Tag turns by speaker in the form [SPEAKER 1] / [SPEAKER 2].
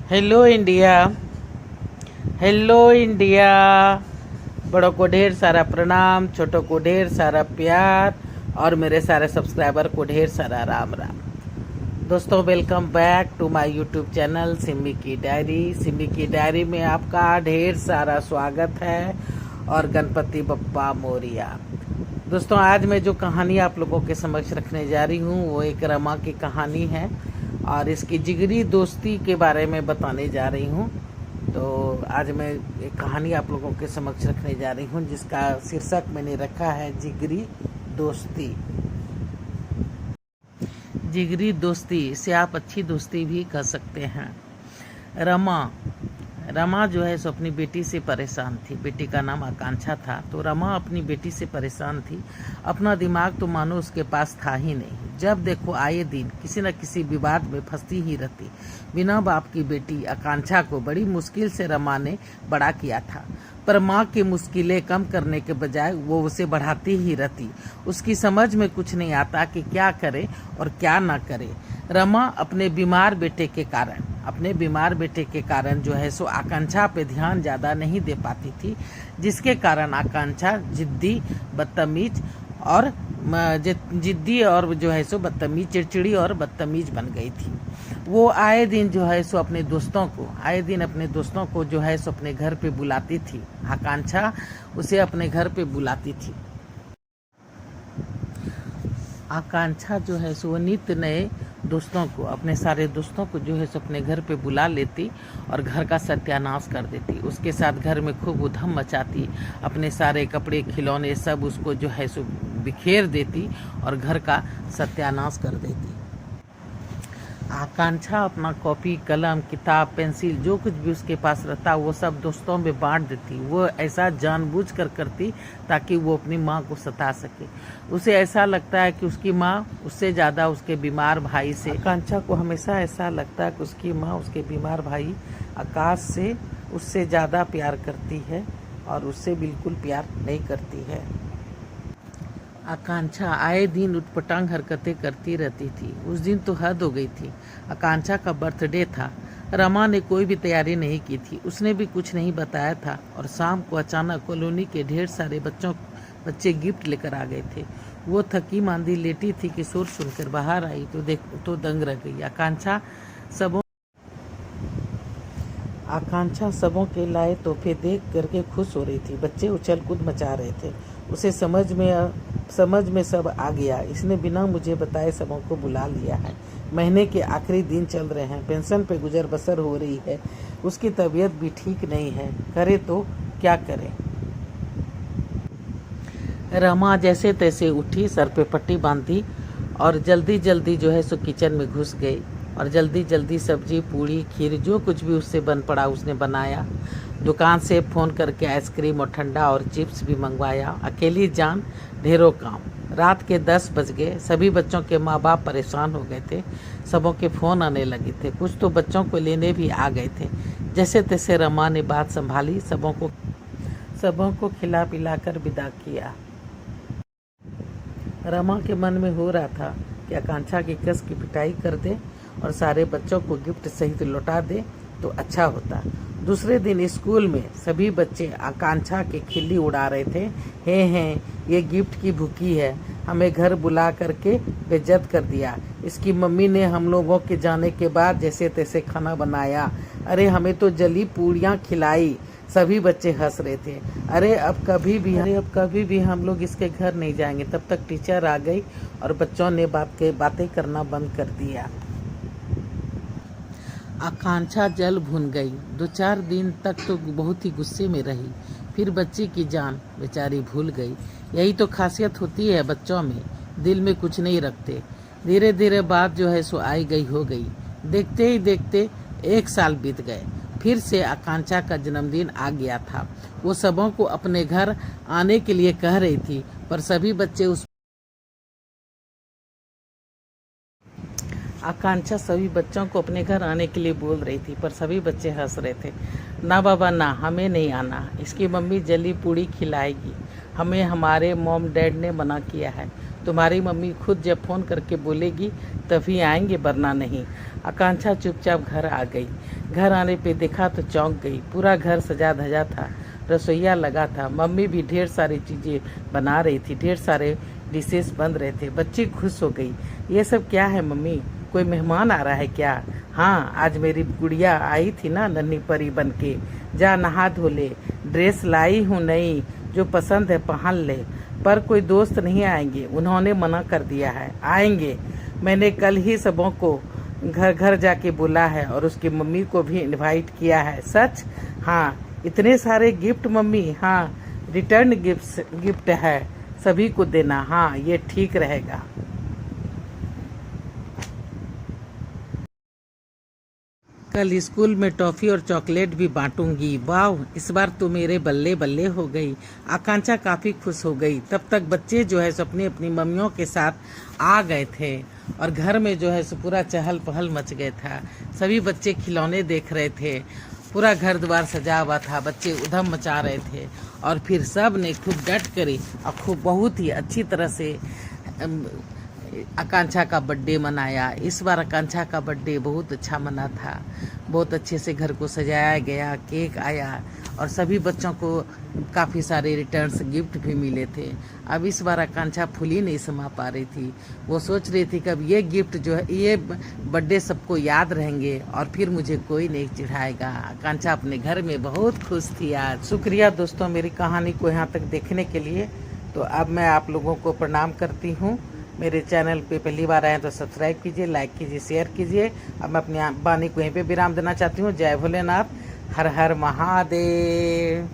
[SPEAKER 1] Hello India. Hello India. बड़ों को ढेर सारा प्रणाम, छोटों को ढेर सारा प्यार और मेरे सारे सब्सक्राइबर को ढेर सारा राम राम। दोस्तों, welcome back to my YouTube channel Simi की डायरी। सिमी की डायरी में आपका ढेर सारा स्वागत है और गणपति बप्पा मोरिया। दोस्तों, आज मैं जो कहानी आप लोगों के समक्ष रखने जा रही हूँ वो एक रमा की कहानी है और इसकी जिगरी दोस्ती के बारे में बताने जा रही हूँ। तो आज मैं एक कहानी आप लोगों के समक्ष रखने जा रही हूँ जिसका शीर्षक मैंने रखा है जिगरी दोस्ती। जिगरी दोस्ती, इसे आप अच्छी दोस्ती भी कह सकते हैं। रमा जो है सो अपनी बेटी से परेशान थी। बेटी का नाम आकांक्षा था। तो रमा अपनी बेटी से परेशान थी। अपना दिमाग तो मानो उसके पास था ही नहीं। जब देखो आए दिन किसी न किसी विवाद में फंसती ही रहती। बिना बाप की बेटी आकांक्षा को बड़ी मुश्किल से रमा ने बड़ा किया था, पर माँ की मुश्किलें कम करने के बजाय वो उसे बढ़ाती ही रहती। उसकी समझ में कुछ नहीं आता कि क्या करे और क्या ना करे। रमा अपने बीमार बेटे के कारण जो है सो आकांक्षा पे ध्यान ज़्यादा नहीं दे पाती थी, जिसके कारण आकांक्षा जिद्दी और जो है सो बदतमीज, चिड़चिड़ी और बदतमीज बन गई थी। वो आए दिन जो है सो अपने दोस्तों को जो है सो अपने घर पे बुलाती थी। आकांक्षा उसे अपने घर पे बुलाती थी। आकांक्षा जो है सो नित्य नए दोस्तों को, अपने सारे दोस्तों को जो है सो अपने घर पे बुला लेती और घर का सत्यानाश कर देती। उसके साथ घर में खूब उधम मचाती, अपने सारे कपड़े खिलौने सब उसको जो है सो बिखेर देती और घर का सत्यानाश कर देती। आकांक्षा अपना कॉपी, कलम, किताब, पेंसिल जो कुछ भी उसके पास रहता वो सब दोस्तों में बांट देती। वो ऐसा जानबूझकर करती ताकि वो अपनी माँ को सता सके। उसे ऐसा लगता है कि उसकी माँ उससे ज़्यादा उसके बीमार भाई से, आकांक्षा को हमेशा ऐसा लगता है कि उसकी माँ उसके बीमार भाई आकाश से उससे ज़्यादा प्यार करती है और उससे बिल्कुल प्यार नहीं करती है। आकांक्षा आए दिन उटपटांग हरकतें करती रहती थी। उस दिन तो हद हो गई थी। आकांक्षा का बर्थडे था। रमा ने कोई भी तैयारी नहीं की थी, उसने भी कुछ नहीं बताया था और शाम को अचानक कॉलोनी के ढेर सारे बच्चे गिफ्ट लेकर आ गए थे। वो थकी मांदी लेटी थी कि शोर सुनकर बाहर आई तो दंग रह गई। आकांक्षा सबों के लाए तोहफे देख करके खुश हो रही थी। बच्चे उछल कूद मचा रहे थे। उसे समझ में सब आ गया। इसने बिना मुझे बताए सबों को बुला लिया है। महीने के आखिरी दिन चल रहे हैं, पेंशन पे गुजर बसर हो रही है। उसकी तबीयत भी ठीक नहीं है, करे तो क्या करे। रमा जैसे तैसे उठी, सर पे पट्टी बांधी और जल्दी जल्दी जो है सो किचन में घुस गई और जल्दी जल्दी सब्जी, पूड़ी, खीर जो कुछ भी उससे बन पड़ा उसने बनाया। दुकान से फ़ोन करके आइसक्रीम और ठंडा और चिप्स भी मंगवाया। अकेली जान ढेरों काम। रात के 10 बज गए। सभी बच्चों के माँ बाप परेशान हो गए थे। सबों के फ़ोन आने लगे थे। कुछ तो बच्चों को लेने भी आ गए थे। जैसे तैसे रमा ने बात संभाली, सबों को खिला पिला कर विदा किया। रमा के मन में हो रहा था कि आकांक्षा की कस की पिटाई कर दे और सारे बच्चों को गिफ्ट सहित लौटा दे तो अच्छा होता। दूसरे दिन स्कूल में सभी बच्चे आकांक्षा की खिल्ली उड़ा रहे थे। हे ये गिफ्ट की भूखी है, हमें घर बुला करके बेइज्जत कर दिया। इसकी मम्मी ने हम लोगों के जाने के बाद जैसे तैसे खाना बनाया। अरे हमें तो जली पूड़ियाँ खिलाई। सभी बच्चे हंस रहे थे। अरे अब कभी भी हम लोग इसके घर नहीं जाएंगे। तब तक टीचर आ गई और बच्चों ने बातें करना बंद कर दिया। आकांक्षा जल भुन गई। 2-4 दिन तक तो बहुत ही गुस्से में रही। फिर बच्ची की जान बेचारी भूल गई। यही तो खासियत होती है बच्चों में, दिल में कुछ नहीं रखते। धीरे धीरे बात जो है सो आई गई हो गई। देखते ही देखते 1 साल बीत गए। फिर से आकांक्षा का जन्मदिन आ गया था। वो सबों को अपने घर आने के लिए कह रही थी, पर सभी बच्चे आकांक्षा सभी बच्चों को अपने घर आने के लिए बोल रही थी, पर सभी बच्चे हंस रहे थे। ना बाबा ना, हमें नहीं आना। इसकी मम्मी जली पूड़ी खिलाएगी। हमें हमारे मॉम डैड ने मना किया है। तुम्हारी मम्मी खुद जब फ़ोन करके बोलेगी तभी आएंगे, वरना नहीं। आकांक्षा चुपचाप घर आ गई। घर आने पे देखा तो चौंक गई। पूरा घर सजा धजा था, रसोईया लगा था, मम्मी भी ढेर सारी चीज़ें बना रही थी, ढेर सारे डिशेस बन रहे थे। बच्ची खुश हो गई। ये सब क्या है मम्मी, कोई मेहमान आ रहा है क्या? हाँ, आज मेरी गुड़िया आई थी ना नन्ही परी बन के। जा नहा धो ले, ड्रेस लाई हूँ नई, जो पसंद है पहन ले। पर कोई दोस्त नहीं आएंगे, उन्होंने मना कर दिया है। आएंगे, मैंने कल ही सबों को घर घर जाके बुला है और उसकी मम्मी को भी इनवाइट किया है। सच? हाँ, इतने सारे गिफ्ट मम्मी। हाँ, रिटर्न गिफ्ट है, सभी को देना। हाँ, ये ठीक रहेगा। कल स्कूल में टॉफी और चॉकलेट भी बांटूंगी। वाह, इस बार तो मेरे बल्ले बल्ले हो गई। आकांक्षा काफी खुश हो गई। तब तक बच्चे जो है सो अपनी अपनी मम्मियों के साथ आ गए थे और घर में जो है सो पूरा चहल पहल मच गया था। सभी बच्चे खिलौने देख रहे थे, पूरा घर द्वार सजा हुआ था, बच्चे उधम मचा रहे थे। और फिर सब ने खूब डट कर और खूब बहुत ही अच्छी तरह से आकांक्षा का बर्थडे मनाया। इस बार आकांक्षा का बर्थडे बहुत अच्छा मना था। बहुत अच्छे से घर को सजाया गया, केक आया और सभी बच्चों को काफ़ी सारे रिटर्न्स गिफ्ट भी मिले थे। अब इस बार आकांक्षा फूल ही नहीं समा पा रही थी। वो सोच रही थी कि अब ये गिफ्ट जो है, ये बर्थडे सबको याद रहेंगे और फिर मुझे कोई नहीं चिढ़ाएगा। आकांक्षा अपने घर में बहुत खुश थी आज। शुक्रिया दोस्तों मेरी कहानी को यहाँ तक देखने के लिए। तो अब मैं आप लोगों को प्रणाम करती हूँ। मेरे चैनल पे पहली बार आए तो सब्सक्राइब कीजिए, लाइक कीजिए, शेयर कीजिए। अब मैं अपनी वाणी को यहीं पे विराम देना चाहती हूँ। जय भोलेनाथ, हर हर महादेव।